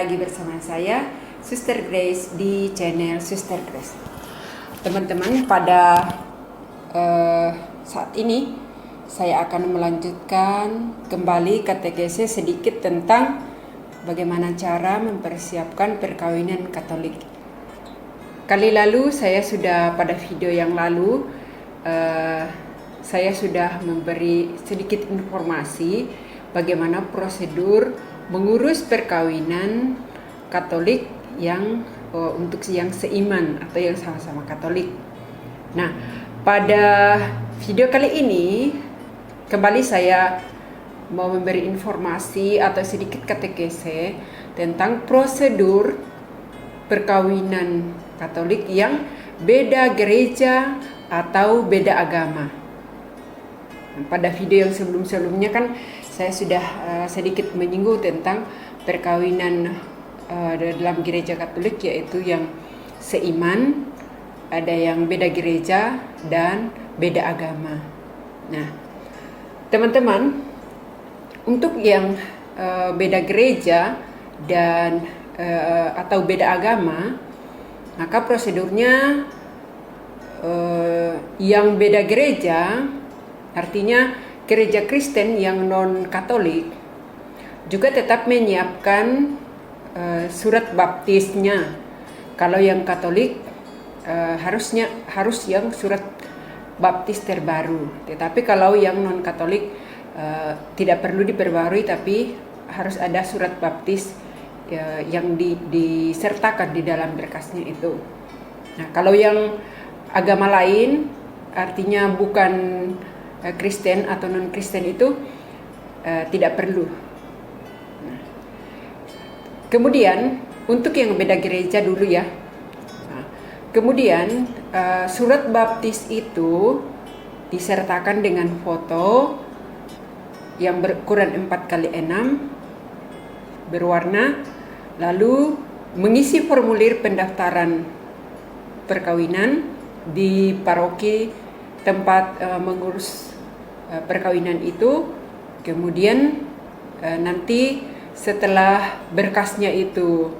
lagi bersama saya, Suster Grace, di channel Suster Grace. Teman-teman, pada saat ini saya akan melanjutkan kembali katekese sedikit tentang bagaimana cara mempersiapkan perkawinan Katolik. Kali lalu pada video yang lalu saya sudah memberi sedikit informasi bagaimana prosedur mengurus perkawinan Katolik yang untuk yang seiman atau yang sama-sama Katolik. Nah, pada video kali ini kembali saya mau memberi informasi atau sedikit katekese tentang prosedur perkawinan Katolik yang beda gereja atau beda agama. Pada video yang sebelum-sebelumnya kan saya sudah sedikit menyinggung tentang perkawinan dalam gereja Katolik, yaitu yang seiman, ada yang beda gereja dan beda agama. Nah, teman-teman, untuk yang beda gereja dan atau beda agama, maka prosedurnya yang beda gereja artinya gereja Kristen yang non-Katolik juga tetap menyiapkan surat baptisnya. Kalau yang Katolik harus yang surat baptis terbaru. Tetapi kalau yang non-Katolik tidak perlu diperbarui, tapi harus ada surat baptis yang disertakan di dalam berkasnya itu. Nah, kalau yang agama lain, artinya bukan Kristen atau non-Kristen, itu tidak perlu. Nah, kemudian untuk yang beda gereja dulu ya. Nah, kemudian surat baptis itu disertakan dengan foto yang berukuran 4x6 berwarna, lalu mengisi formulir pendaftaran perkawinan di paroki tempat mengurus perkawinan itu. Kemudian nanti setelah berkasnya itu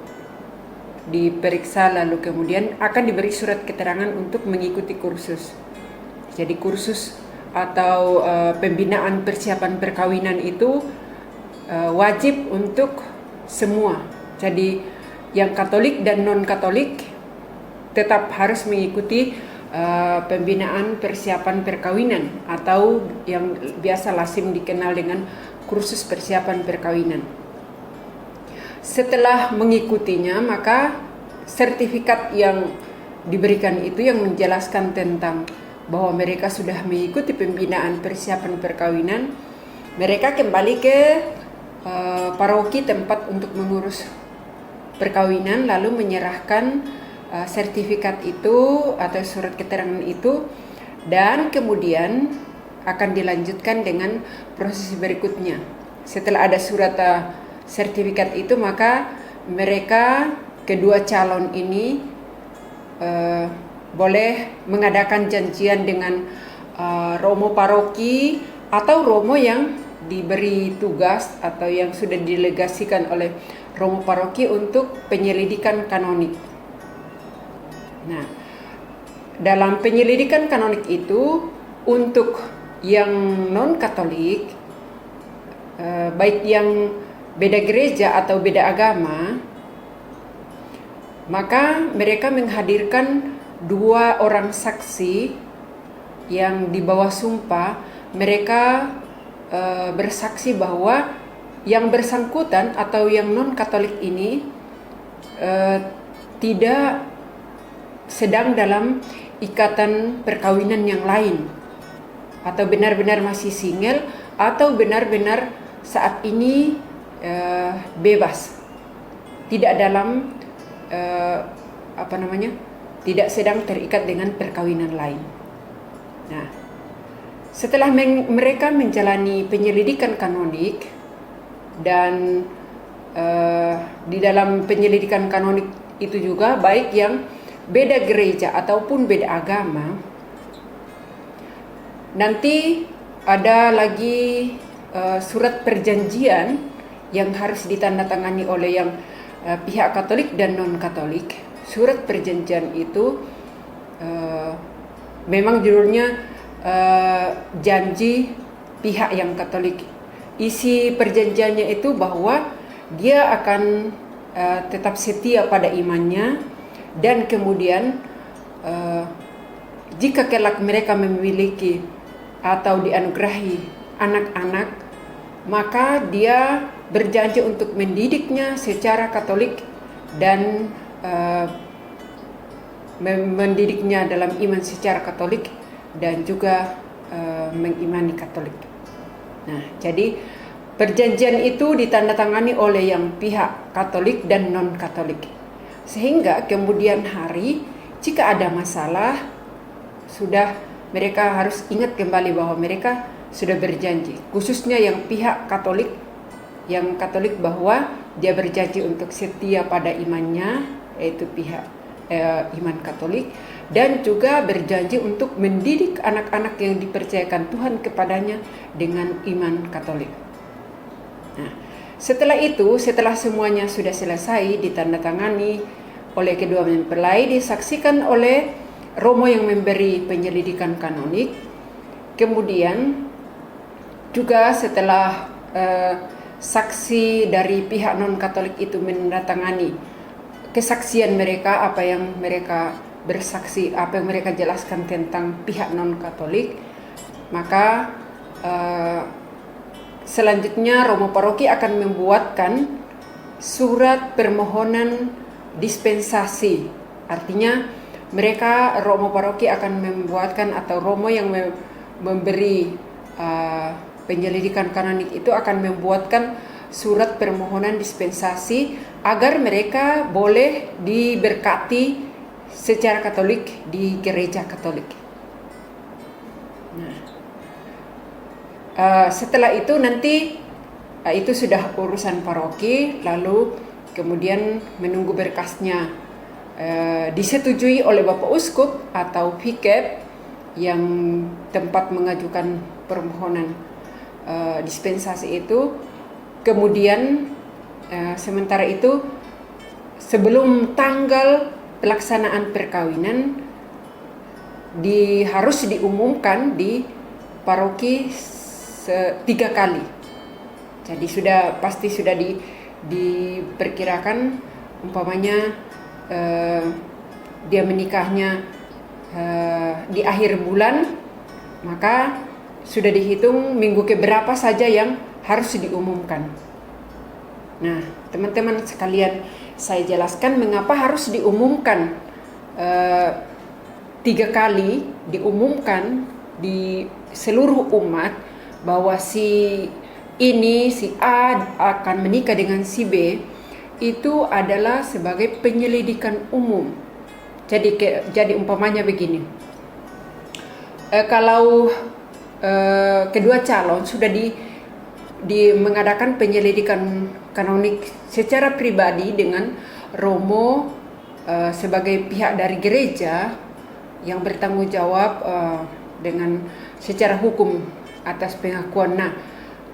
diperiksa, lalu kemudian akan diberi surat keterangan untuk mengikuti kursus. Jadi kursus atau pembinaan persiapan perkawinan itu wajib untuk semua. Jadi yang Katolik dan non-Katolik tetap harus mengikuti pembinaan persiapan perkawinan atau yang biasa lazim dikenal dengan kursus persiapan perkawinan. Setelah mengikutinya, maka sertifikat yang diberikan itu yang menjelaskan tentang bahwa mereka sudah mengikuti pembinaan persiapan perkawinan, mereka kembali ke paroki tempat untuk mengurus perkawinan, lalu menyerahkan sertifikat itu atau surat keterangan itu, dan kemudian akan dilanjutkan dengan proses berikutnya. Setelah ada surat sertifikat itu, maka mereka kedua calon ini boleh mengadakan janjian dengan romo paroki atau romo yang diberi tugas atau yang sudah didelegasikan oleh romo paroki untuk penyelidikan kanonik. Nah, dalam penyelidikan kanonik itu untuk yang non-Katolik, baik yang beda gereja atau beda agama, maka mereka menghadirkan 2 orang saksi yang di bawah sumpah. Mereka bersaksi bahwa yang bersangkutan atau yang non-Katolik ini tidak sedang dalam ikatan perkawinan yang lain, atau benar-benar masih single, atau benar-benar saat ini bebas, tidak dalam tidak sedang terikat dengan perkawinan lain. Nah, setelah mereka menjalani penyelidikan kanonik, dan di dalam penyelidikan kanonik itu juga baik yang beda gereja ataupun beda agama, nanti ada lagi surat perjanjian yang harus ditandatangani oleh yang pihak Katolik dan non-Katolik. Surat perjanjian itu memang judulnya janji pihak yang Katolik. Isi perjanjiannya itu bahwa dia akan tetap setia pada imannya, dan kemudian jika kelak mereka memiliki atau dianugerahi anak-anak, maka dia berjanji untuk mendidiknya secara Katolik dan mendidiknya dalam iman secara Katolik dan juga mengimani Katolik. Nah, jadi perjanjian itu ditandatangani oleh yang pihak Katolik dan non-Katolik. Sehingga kemudian hari jika ada masalah, sudah mereka harus ingat kembali bahwa mereka sudah berjanji, khususnya yang pihak Katolik, bahwa dia berjanji untuk setia pada imannya, yaitu pihak iman Katolik, dan juga berjanji untuk mendidik anak-anak yang dipercayakan Tuhan kepadanya dengan iman Katolik. Nah, setelah semuanya sudah selesai, ditandatangani oleh kedua mempelai, disaksikan oleh Romo yang memberi penyelidikan kanonik. Kemudian juga setelah saksi dari pihak non-Katolik itu menandatangani kesaksian mereka, apa yang mereka bersaksi, apa yang mereka jelaskan tentang pihak non-Katolik, maka selanjutnya Romo Paroki akan membuatkan surat permohonan dispensasi. Artinya mereka, Romo Paroki akan membuatkan, atau Romo yang memberi penyelidikan kanonik itu akan membuatkan surat permohonan dispensasi agar mereka boleh diberkati secara Katolik di gereja Katolik. Nah, setelah itu nanti itu sudah urusan paroki, lalu kemudian menunggu berkasnya disetujui oleh Bapak Uskup atau Vikep yang tempat mengajukan permohonan dispensasi itu. Kemudian sementara itu, sebelum tanggal pelaksanaan perkawinan harus diumumkan di paroki 3 kali. Jadi pasti sudah diperkirakan, umpamanya dia menikahnya di akhir bulan, maka sudah dihitung minggu keberapa saja yang harus diumumkan. Nah, teman-teman sekalian, saya jelaskan mengapa harus diumumkan 3 kali, diumumkan di seluruh umat bahwa si A akan menikah dengan si B. Itu adalah sebagai penyelidikan umum. Jadi umpamanya begini, kalau kedua calon sudah mengadakan penyelidikan kanonik secara pribadi dengan Romo sebagai pihak dari gereja yang bertanggung jawab dengan secara hukum atas pengakuan. Nah,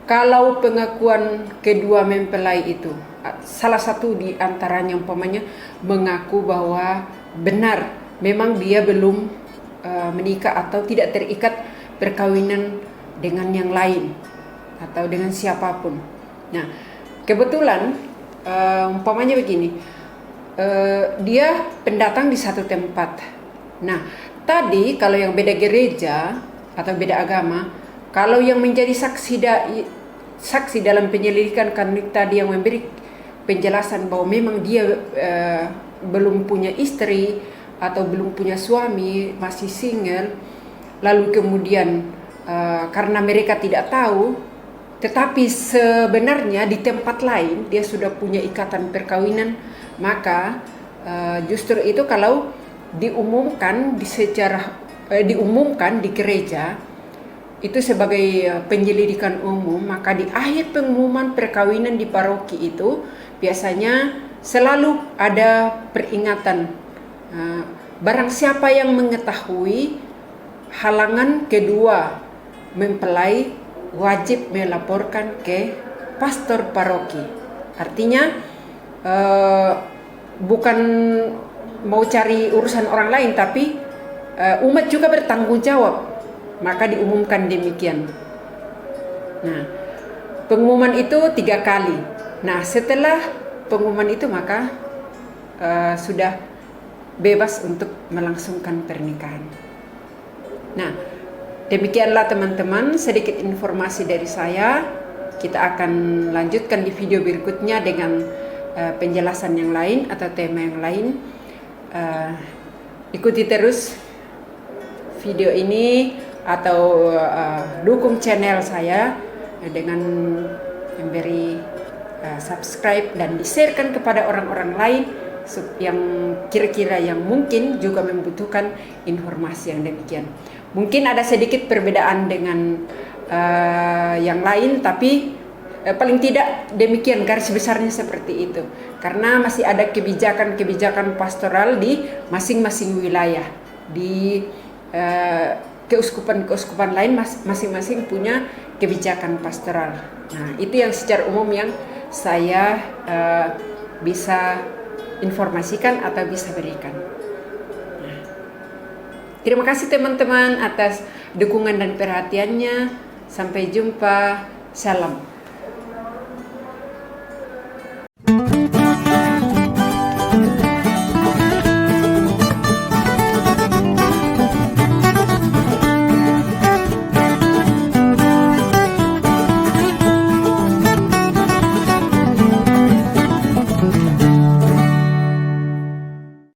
kalau pengakuan kedua mempelai itu, salah satu di antaranya umpamanya mengaku bahwa benar memang dia belum menikah atau tidak terikat perkawinan dengan yang lain atau dengan siapapun. Nah, kebetulan umpamanya begini, dia pendatang di satu tempat. Nah, tadi kalau yang beda gereja atau beda agama, kalau yang menjadi saksi dalam penyelidikan kanonik tadi yang memberi penjelasan bahwa memang dia belum punya istri atau belum punya suami, masih single, lalu kemudian karena mereka tidak tahu, tetapi sebenarnya di tempat lain dia sudah punya ikatan perkawinan, maka justru itu kalau diumumkan di gereja itu sebagai penyelidikan umum, maka di akhir pengumuman perkawinan di paroki itu biasanya selalu ada peringatan, barang siapa yang mengetahui halangan kedua mempelai wajib melaporkan ke pastor paroki. Artinya bukan mau cari urusan orang lain, tapi umat juga bertanggung jawab. Maka diumumkan demikian. Nah, pengumuman itu 3 kali. Nah, setelah pengumuman itu maka sudah bebas untuk melangsungkan pernikahan. Nah, demikianlah teman-teman sedikit informasi dari saya. Kita akan lanjutkan di video berikutnya dengan penjelasan yang lain atau tema yang lain. Ikuti terus video ini atau dukung channel saya dengan memberi subscribe dan di-sharekan kepada orang-orang lain yang kira-kira yang mungkin juga membutuhkan informasi yang demikian. Mungkin ada sedikit perbedaan dengan yang lain, tapi paling tidak demikian garis besarnya seperti itu. Karena masih ada kebijakan-kebijakan pastoral di masing-masing wilayah. Di keuskupan lain masing-masing punya kebijakan pastoral. Nah, itu yang secara umum yang saya bisa informasikan atau bisa berikan. Nah, terima kasih teman-teman atas dukungan dan perhatiannya. Sampai jumpa. Salam.